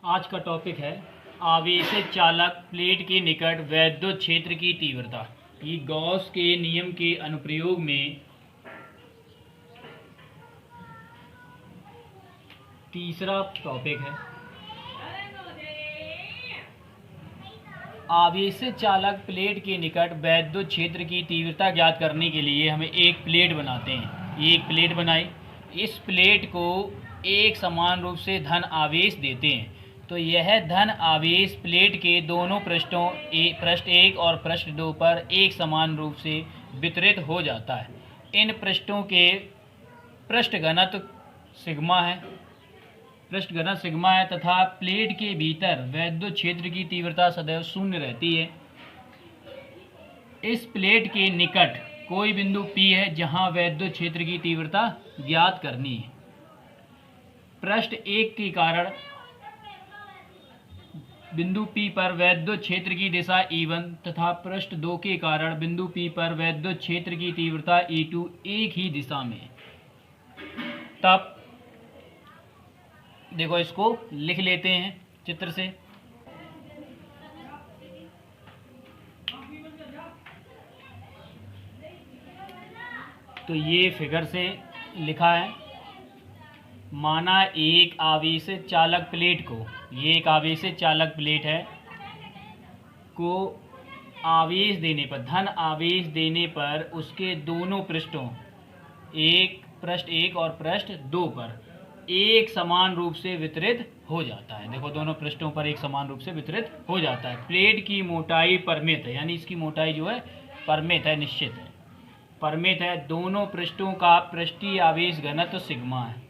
आज का टॉपिक है आवेशित चालक प्लेट के निकट वैद्युत क्षेत्र की तीव्रता। ये गॉस के नियम के अनुप्रयोग में तीसरा टॉपिक है। आवेशित चालक प्लेट के निकट वैद्युत क्षेत्र की तीव्रता ज्ञात करने के लिए हमें एक प्लेट बनाते हैं। ये एक प्लेट बनाई, इस प्लेट को एक समान रूप से धन आवेश देते हैं तो यह धन आवेश प्लेट के दोनों पृष्ठों पृष्ठ 1 और पृष्ठ 2 पर एक समान रूप से वितरित हो जाता है। इन पृष्ठों के पृष्ठ घनत्व सिग्मा है तथा प्लेट के भीतर वैद्युत क्षेत्र की तीव्रता सदैव शून्य रहती है। इस प्लेट के निकट कोई बिंदु P है जहां वैद्युत क्षेत्र की तीव्रता ज्ञात करनी है। पृष्ठ 1 के कारण बिंदु P पर वैद्युत क्षेत्र की दिशा E1 तथा पृष्ठ 2 के कारण बिंदु P पर वैद्युत क्षेत्र की तीव्रता E2 एक ही दिशा में है। तब देखो, इसको लिख लेते हैं चित्र से। तो ये फिगर से लिखा है। माना एक आवेशित चालक प्लेट को, ये एक आवेशित चालक प्लेट है, को आवेश देने पर, धन आवेश देने पर उसके दोनों पृष्ठों, पृष्ठ 1 और पृष्ठ 2 पर एक समान रूप से वितरित हो जाता है। देखो, दोनों पृष्ठों पर एक समान रूप से वितरित हो जाता है। प्लेट की मोटाई परिमित है, यानी इसकी मोटाई जो है परिमित है, निश्चित है, परिमित है। दोनों पृष्ठों का पृष्ठीय आवेश घनत्व सिग्मा है।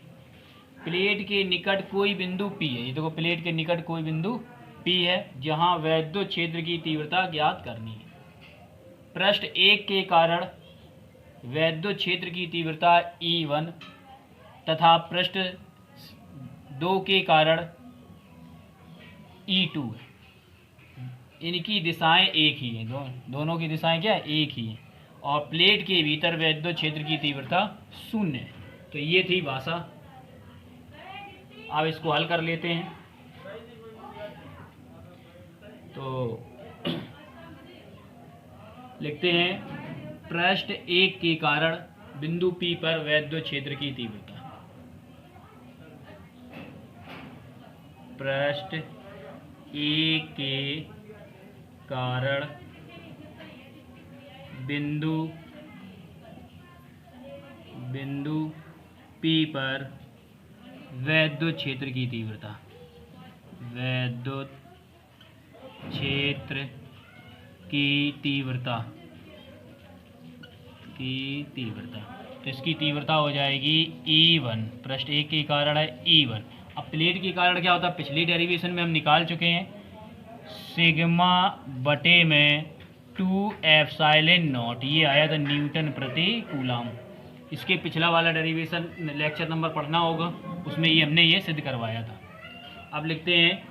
प्लेट के निकट कोई बिंदु P है, ये देखो, प्लेट के निकट कोई बिंदु P है जहां वैद्युत क्षेत्र की तीव्रता ज्ञात करनी है। पृष्ठ 1 के कारण वैद्युत क्षेत्र की तीव्रता E1 तथा पृष्ठ 2 के कारण E2 है। इनकी दिशाएं एक ही हैं, दोनों की दिशाएं क्या है, एक ही हैं। और प्लेट के भीतर वैद्युत क्षेत्र की तीव्रता शून्य है। तो ये थी भाषा। अब इसको हल कर लेते हैं। तो लिखते हैं, पृष्ठ 1 के कारण बिंदु P पर वैद्युत क्षेत्र की तीव्रता। पृष्ठ 1 के कारण बिंदु P पर वैद्युत क्षेत्र की तीव्रता, वैद्युत क्षेत्र की तीव्रता तो इसकी तीव्रता हो जाएगी E1। पृष्ठ 1 के कारण है E1। अब प्लेट के कारण क्या होता है, पिछली डेरिवेशन में हम निकाल चुके हैं, सिग्मा बटे में 2 एप्सिलॉन नॉट, ये आया था न्यूटन प्रति कूलम। इसके पिछला वाला डेरिवेशन लेक्चर नंबर पढ़ना होगा, उसमें ये हमने ये सिद्ध करवाया था। अब लिखते हैं,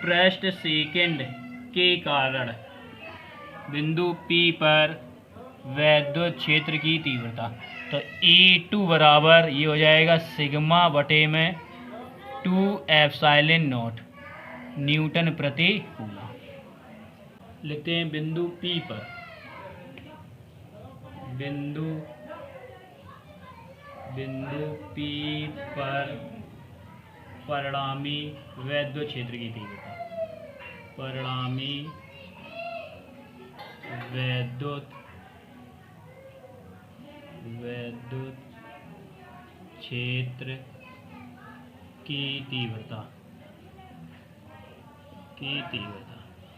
पृष्ठ 2 के कारण बिंदु P पर वैद्युत क्षेत्र की तीव्रता। तो E2 बराबर ये हो जाएगा सिग्मा बटे में 2 एप्सिलॉन नॉट न्यूटन प्रति कूलम। लिखते हैं, बिंदु P पर परिणामी वैद्युत क्षेत्र की तीव्रता, परिणामी वैद्युत क्षेत्र की तीव्रता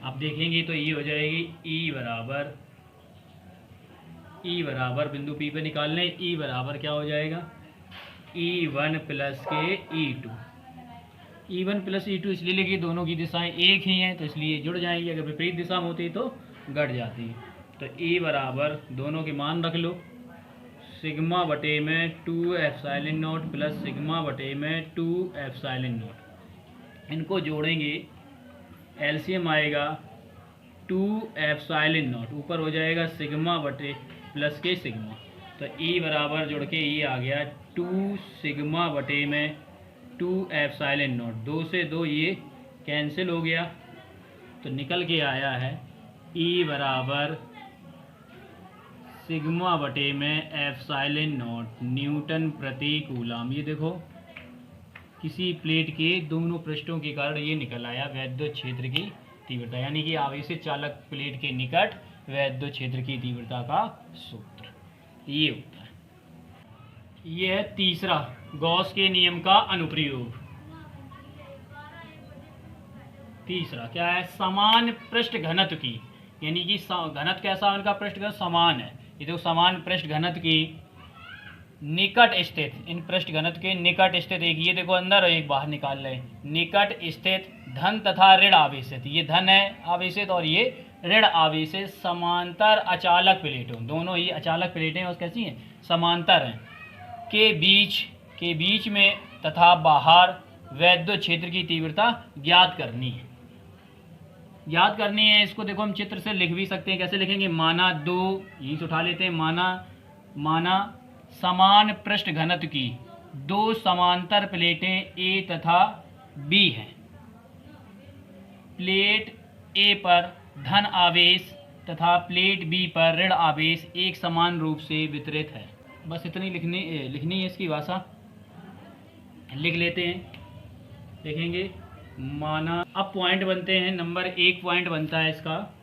आप देखेंगे तो ये हो जाएगी E बराबर बिंदु P पे निकाल लें। E बराबर क्या हो जाएगा, E1 प्लस के E2। E1 प्लस E2 इसलिए लिखिए, दोनों की दिशाएं एक ही हैं तो इसलिए जुड़ जाएंगी। अगर विपरीत दिशा में होती तो घट जाती है। तो E बराबर, दोनों के मान रख लो, सिग्मा बटे में 2 एप्सिलॉन नॉट प्लस सिग्मा बटे में 2 एप्सिलॉन नॉट। इनको जोड़ेंगे, एलसीएम आएगा 2 एप्सिलॉन नॉट, ऊपर हो जाएगा सिग्मा बटे प्लस के सिग्मा। तो E बराबर जुड़ के ये आ गया 2 सिग्मा बटे में 2ε0, 2 से 2 ये कैंसिल हो गया, तो निकल के आया है E बराबर सिग्मा बटे में ε0 न्यूटन प्रति कूलम। ये देखो किसी प्लेट के दोनों पृष्ठों के कारण ये निकल आया वैद्युत क्षेत्र की तीव्रता, यानी कि आवेशित चालक प्लेट के निकट वैद्युत क्षेत्र की तीव्रता का सूत्र ये होता है। ये है तीसरा गॉस के नियम का अनुप्रयोग। तीसरा क्या है, समान पृष्ठ घनत्व की, यानी कि घनत्व कैसा है उनका, पृष्ठ घनत्व समान है। ये तो समान पृष्ठ घनत्व की निकट स्थित, इन पृष्ठ घनत्व के निकट स्थित, एक ये देखो अंदर और एक बाहर निकाल रहे हैं, निकट स्थित धन तथा ऋण आवेशित, ये धन है आवेशित और ये ऋण आवेशित समांतर अचालक प्लेटों, दोनों ही अचालक प्लेटें और कैसी हैं, समांतर हैं, के बीच में तथा बाहर वैद्युत क्षेत्र की तीव्रता ज्ञात करनी है। याद करनी है इसको, देखो हम चित्र से लिख भी सकते हैं। कैसे लिखेंगे, माना दो, यहीं से उठा लेते हैं, माना समान पृष्ठ घनत्व की दो समांतर प्लेटें ए तथा बी हैं। प्लेट ए पर धन आवेश तथा प्लेट बी पर ऋण आवेश एक समान रूप से वितरित है। बस इतनी लिखनी है इसकी भाषा, लिख लेते हैं। देखेंगे माना, अब पॉइंट बनते हैं। नंबर 1 पॉइंट बनता है इसका,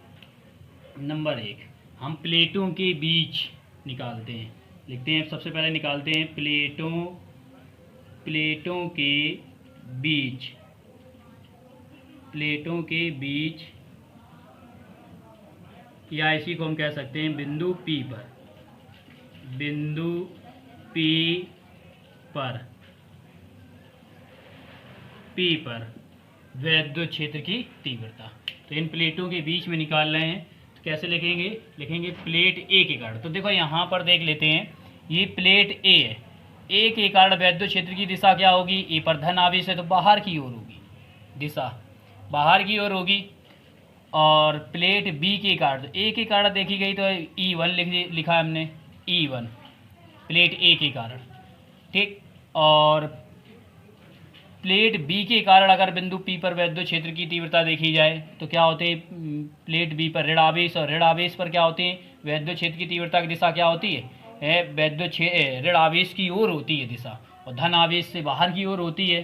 नंबर 1 हम प्लेटों के बीच निकालते हैं, लिखते हैं। सबसे पहले निकालते हैं प्लेटों के बीच, या इसी को हम कह सकते हैं बिंदु P पर वैद्युत क्षेत्र की तीव्रता। तो इन प्लेटों के बीच में निकाल रहे हैं, तो कैसे लिखेंगे प्लेट ए के कारण। तो देखो यहाँ पर देख लेते हैं, ये प्लेट ए है, ए के कारण वैद्युत क्षेत्र की दिशा क्या होगी, ए पर धन आवेश है तो बाहर की ओर होगी, दिशा बाहर की ओर होगी। और प्लेट बी के कारण, ए के कारण देखी गई तो E1 लिखा हमने, E1 प्लेट ए के कारण, ठीक। और प्लेट बी के कारण अगर बिंदु P पर वैद्युत क्षेत्र की तीव्रता देखी जाए तो क्या होते हैं, प्लेट बी पर ऋण आवेश और ऋण आवेश पर क्या होते हैं, वैद्युत क्षेत्र की तीव्रता की दिशा क्या होती है, वैद्युत ऋण आवेश की ओर होती है दिशा, और धन आवेश से बाहर की ओर होती है।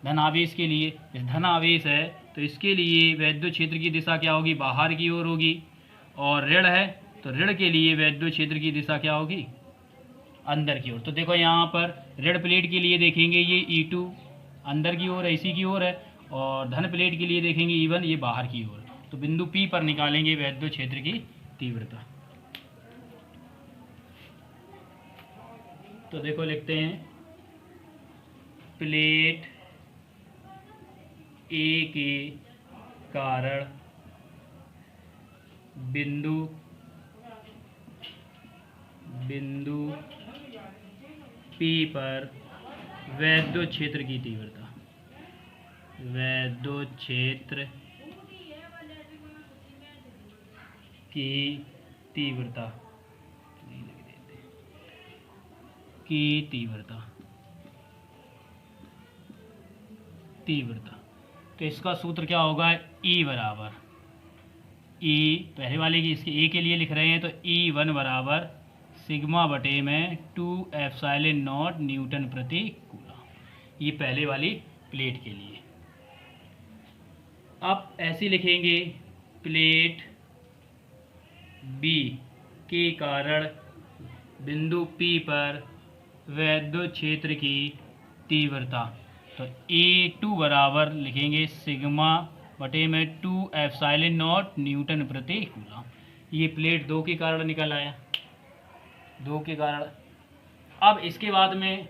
धन आवेश के लिए, धन आवेश है तो इसके लिए वैद्युत क्षेत्र की दिशा क्या होगी, बाहर की ओर होगी। और ऋण है तो ऋण के लिए वैद्युत क्षेत्र की दिशा क्या होगी, अंदर की ओर। तो देखो यहाँ पर ऋण प्लेट के लिए देखेंगे ये E2 अंदर की ओर, इसी की ओर है, और धन प्लेट के लिए देखेंगे E1 ये बाहर की ओर। तो बिंदु P पर निकालेंगे वैद्युत क्षेत्र की तीव्रता। तो देखो लिखते हैं, प्लेट ए के कारण बिंदु P पर वैद्युत क्षेत्र की तीव्रता, वैद्युत क्षेत्र की तीव्रता तो इसका सूत्र क्या होगा, E बराबर, पहले वाले की इसके ए के लिए लिख रहे हैं तो E1 बराबर सिग्मा बटे में 2ε0 न्यूटन प्रति कूलम, ये पहले वाली प्लेट के लिए। अब ऐसे लिखेंगे, प्लेट बी के कारण बिंदु P पर वैद्युत क्षेत्र की तीव्रता, तो E2 बराबर लिखेंगे सिग्मा बटे में 2ε0 न्यूटन प्रति कूलम। ये प्लेट 2 के कारण निकल आया, 2 के कारण। अब इसके बाद में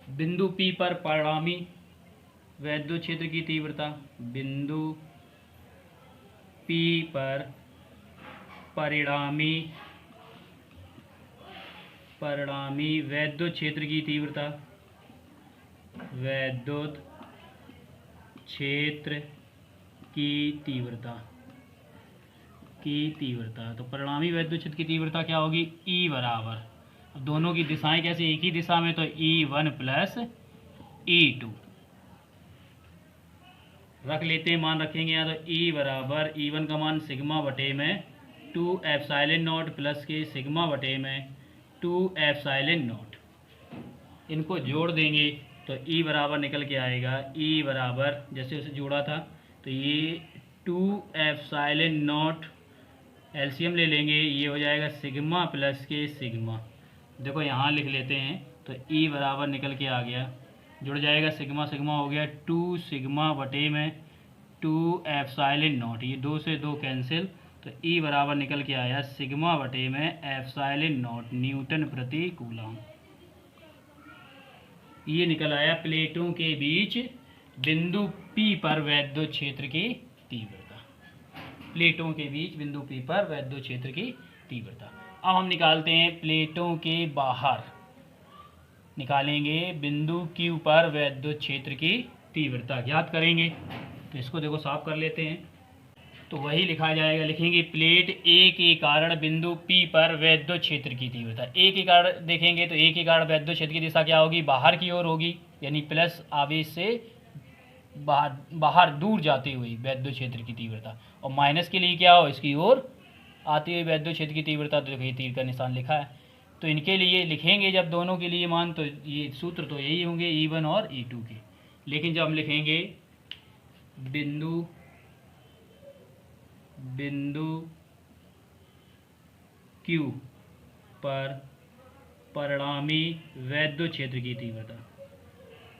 बिंदु P पर परिणामी वैद्युत क्षेत्र की तीव्रता, बिंदु P पर परिणामी वैद्युत क्षेत्र की तीव्रता, वैद्युत क्षेत्र की तीव्रता, तो परिणामी वैद्युत क्षेत्र की तीव्रता क्या होगी, E बराबर अब दोनों की दिशाएं कैसे, एक ही दिशा में, तो E1 प्लस E2 रख लेते हैं, मान रखेंगे यहाँ। तो E बराबर E1 का मान सिग्मा बटे में 2 एप्सिलॉन नॉट प्लस के सिग्मा बटे में 2 एप्सिलॉन नॉट, इनको जोड़ देंगे तो E बराबर निकल के आएगा, E बराबर जैसे उसे जोड़ा था तो ये 2 एप्सिलॉन नॉट, एलसीएम ले लेंगे, ये हो जाएगा सिग्मा प्लस के सिग्मा। देखो यहाँ लिख लेते हैं तो E बराबर निकल के आ गया, जुड़ जाएगा, सिग्मा सिग्मा हो गया 2 सिग्मा बटे में 2 एप्सिलॉन नॉट, ये 2 से 2 कैंसिल, तो E बराबर निकल के आया सिग्मा बटे में एप्सिलॉन नॉट न्यूटन प्रति कूलम। ये निकल आया प्लेटों के बीच बिंदु P पर वैद्युत क्षेत्र की तीव्रता। प्लेटों के बीच बिंदु P पर वैद्युत क्षेत्र की तीव्रता। अब हम निकालते हैं प्लेटों के बाहर, निकालेंगे बिंदु Q पर वैद्युत क्षेत्र की तीव्रता ज्ञात करेंगे। तो इसको देखो साफ कर लेते हैं, तो वही लिखा जाएगा, लिखेंगे प्लेट A के कारण बिंदु P पर वैद्युत क्षेत्र की तीव्रता। A के कारण देखेंगे तो A के कारण वैद्युत क्षेत्र की दिशा क्या होगी, बाहर की ओर होगी, यानी प्लस आवेश से बाहर दूर जाती हुई वैद्युत क्षेत्र की तीव्रता, और माइनस के लिए क्या हो, इसकी ओर आती हुई वैद्युत क्षेत्र की तीव्रता। तो देखिए तीर का निशान लिखा है, तो इनके लिए लिखेंगे जब दोनों के लिए मान, तो ये सूत्र तो यही होंगे E1 और E2 के। लेकिन जब हम लिखेंगे बिंदु Q पर परिणामी वैद्युत क्षेत्र की तीव्रता,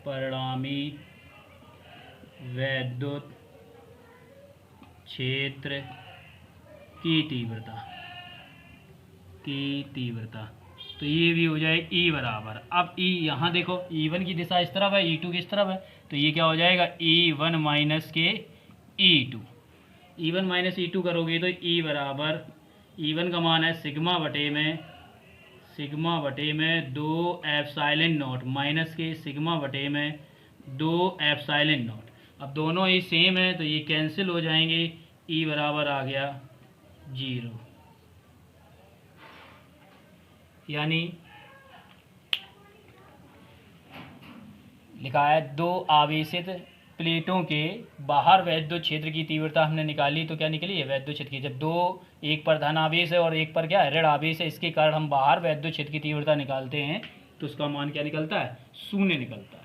परिणामी वैद्युत क्षेत्र की तीव्रता, तो ये भी हो जाए E बराबर। अब E यहाँ देखो, E1 की दिशा इस तरफ है, E2 किस तरफ है, तो ये क्या हो जाएगा E1 माइनस के E2। E1 माइनस E2 करोगे तो E बराबर, E1 का मान है सिग्मा बटे में 2 एप्सिलॉन नॉट माइनस के सिग्मा बटे में 2 एप्सिलॉन नॉट। अब दोनों ही सेम है तो ये कैंसिल हो जाएंगे, E बराबर आ गया 0। यानी लिखा है दो आवेशित प्लेटों के बाहर वैद्युत क्षेत्र की तीव्रता हमने निकाली, तो क्या निकली है वैद्युत क्षेत्र की, जब दो, एक पर धन आवेश है और एक पर क्या है ऋण आवेश है, इसके कारण हम बाहर वैद्युत क्षेत्र की तीव्रता निकालते हैं तो उसका मान क्या निकलता है, 0 निकलता है।